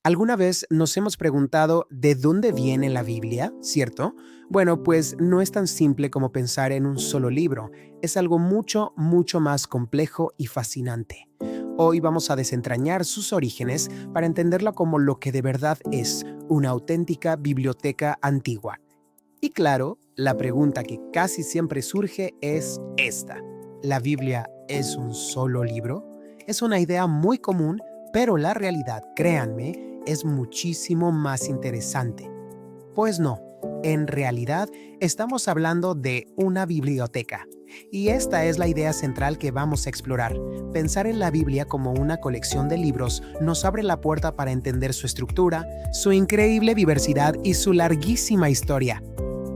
¿Alguna vez nos hemos preguntado de dónde viene la Biblia, cierto? Bueno, pues no es tan simple como pensar en un solo libro. Es algo mucho, mucho más complejo y fascinante. Hoy vamos a desentrañar sus orígenes para entenderla como lo que de verdad es, una auténtica biblioteca antigua. Y claro, la pregunta que casi siempre surge es esta. ¿La Biblia es un solo libro? Es una idea muy común, pero la realidad, créanme, es muchísimo más interesante. Pues no, en realidad estamos hablando de una biblioteca. Y esta es la idea central que vamos a explorar. Pensar en la Biblia como una colección de libros nos abre la puerta para entender su estructura, su increíble diversidad y su larguísima historia.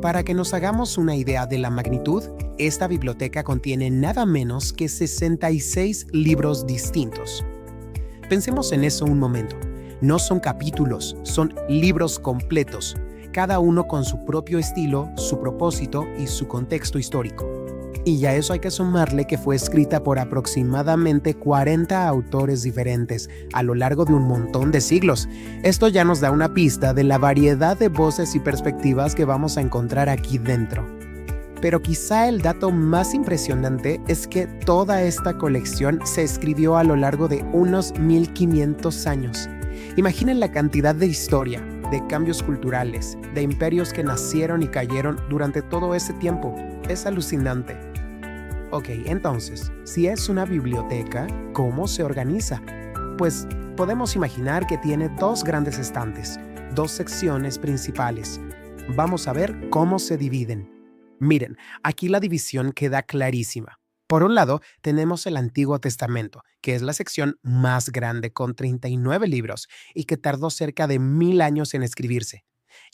Para que nos hagamos una idea de la magnitud, esta biblioteca contiene nada menos que 66 libros distintos. Pensemos en eso un momento. No son capítulos, son libros completos, cada uno con su propio estilo, su propósito y su contexto histórico. Y ya eso hay que sumarle que fue escrita por aproximadamente 40 autores diferentes a lo largo de un montón de siglos. Esto ya nos da una pista de la variedad de voces y perspectivas que vamos a encontrar aquí dentro. Pero quizá el dato más impresionante es que toda esta colección se escribió a lo largo de unos 1500 años. Imaginen la cantidad de historia, de cambios culturales, de imperios que nacieron y cayeron durante todo ese tiempo. Es alucinante. Ok, entonces, si es una biblioteca, ¿cómo se organiza? Pues podemos imaginar que tiene dos grandes estantes, dos secciones principales. Vamos a ver cómo se dividen. Miren, aquí la división queda clarísima. Por un lado, tenemos el Antiguo Testamento, que es la sección más grande con 39 libros y que tardó cerca de 1000 años en escribirse.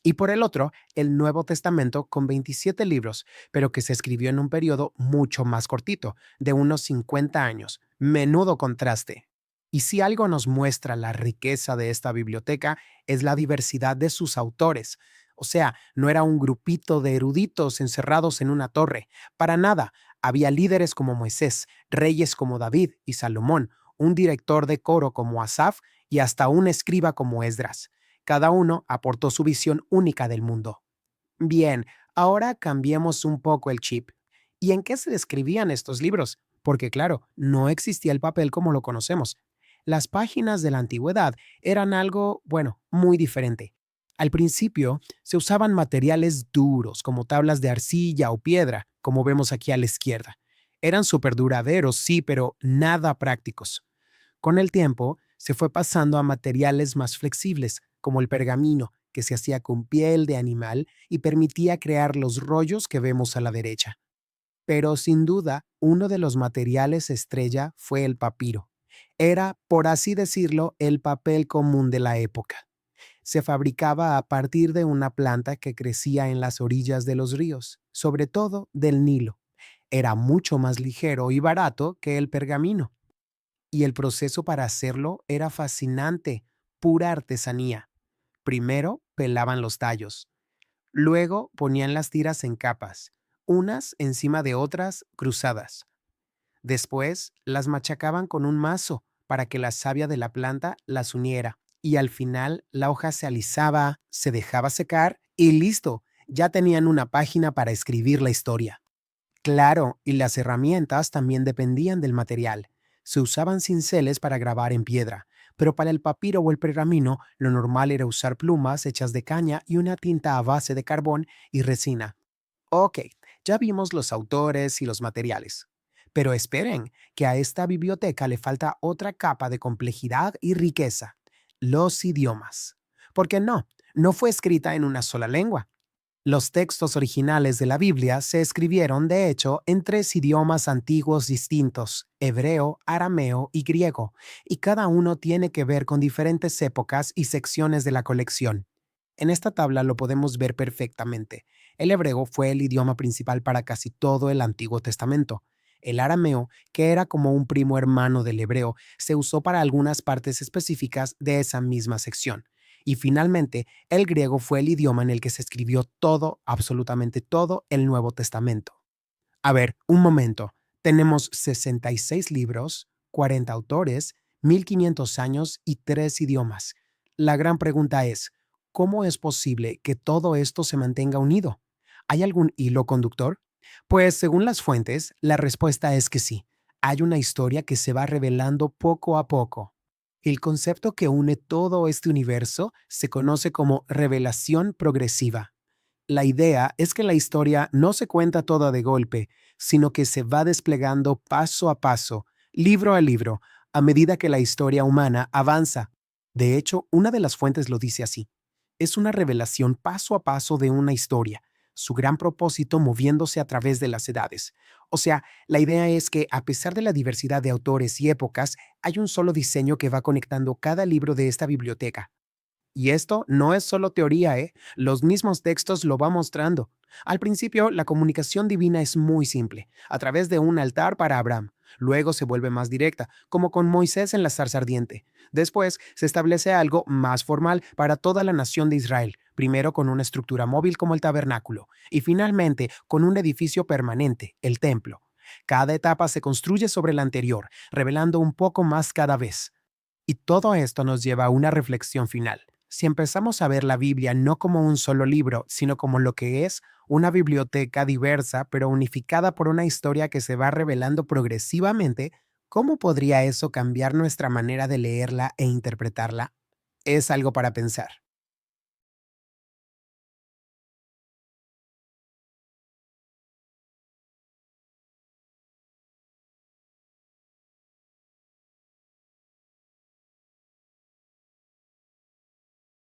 Y por el otro, el Nuevo Testamento con 27 libros, pero que se escribió en un periodo mucho más cortito, de unos 50 años. Menudo contraste. Y si algo nos muestra la riqueza de esta biblioteca, es la diversidad de sus autores. O sea, no era un grupito de eruditos encerrados en una torre. Para nada. Había líderes como Moisés, reyes como David y Salomón, un director de coro como Asaf y hasta un escriba como Esdras. Cada uno aportó su visión única del mundo. Bien, ahora cambiemos un poco el chip. ¿Y en qué se describían estos libros? Porque claro, no existía el papel como lo conocemos. Las páginas de la antigüedad eran algo, bueno, muy diferente. Al principio se usaban materiales duros como tablas de arcilla o piedra, como vemos aquí a la izquierda. Eran súper duraderos, sí, pero nada prácticos. Con el tiempo, se fue pasando a materiales más flexibles, como el pergamino, que se hacía con piel de animal y permitía crear los rollos que vemos a la derecha. Pero sin duda, uno de los materiales estrella fue el papiro. Era, por así decirlo, el papel común de la época. Se fabricaba a partir de una planta que crecía en las orillas de los ríos, sobre todo del Nilo. Era mucho más ligero y barato que el pergamino. Y el proceso para hacerlo era fascinante, pura artesanía. Primero pelaban los tallos, luego ponían las tiras en capas, unas encima de otras cruzadas. Después las machacaban con un mazo para que la savia de la planta las uniera. Y al final la hoja se alisaba, se dejaba secar y listo, ya tenían una página para escribir la historia. Claro, y las herramientas también dependían del material. Se usaban cinceles para grabar en piedra, pero para el papiro o el pergamino lo normal era usar plumas hechas de caña y una tinta a base de carbón y resina. Ok, ya vimos los autores y los materiales. Pero esperen, que a esta biblioteca le falta otra capa de complejidad y riqueza: los idiomas. Porque no fue escrita en una sola lengua. Los textos originales de la Biblia se escribieron, de hecho, en tres idiomas antiguos distintos: hebreo, arameo y griego, y cada uno tiene que ver con diferentes épocas y secciones de la colección. En esta tabla lo podemos ver perfectamente. El hebreo fue el idioma principal para casi todo el Antiguo Testamento. El arameo, que era como un primo hermano del hebreo, se usó para algunas partes específicas de esa misma sección. Y finalmente, el griego fue el idioma en el que se escribió todo, absolutamente todo, el Nuevo Testamento. A ver, un momento. Tenemos 66 libros, 40 autores, 1500 años y 3 idiomas. La gran pregunta es, ¿cómo es posible que todo esto se mantenga unido? ¿Hay algún hilo conductor? Pues según las fuentes, la respuesta es que sí. Hay una historia que se va revelando poco a poco. El concepto que une todo este universo se conoce como revelación progresiva. La idea es que la historia no se cuenta toda de golpe, sino que se va desplegando paso a paso, libro a libro, a medida que la historia humana avanza. De hecho, una de las fuentes lo dice así. Es una revelación paso a paso de una historia, su gran propósito moviéndose a través de las edades. O sea, la idea es que a pesar de la diversidad de autores y épocas, hay un solo diseño que va conectando cada libro de esta biblioteca. Y esto no es solo teoría, ¿eh? Los mismos textos lo van mostrando. Al principio, la comunicación divina es muy simple, a través de un altar para Abraham. Luego se vuelve más directa, como con Moisés en la zarza ardiente. Después se establece algo más formal para toda la nación de Israel, primero con una estructura móvil como el tabernáculo, y finalmente con un edificio permanente, el templo. Cada etapa se construye sobre la anterior, revelando un poco más cada vez. Y todo esto nos lleva a una reflexión final. Si empezamos a ver la Biblia no como un solo libro, sino como lo que es una biblioteca diversa, pero unificada por una historia que se va revelando progresivamente, ¿cómo podría eso cambiar nuestra manera de leerla e interpretarla? Es algo para pensar.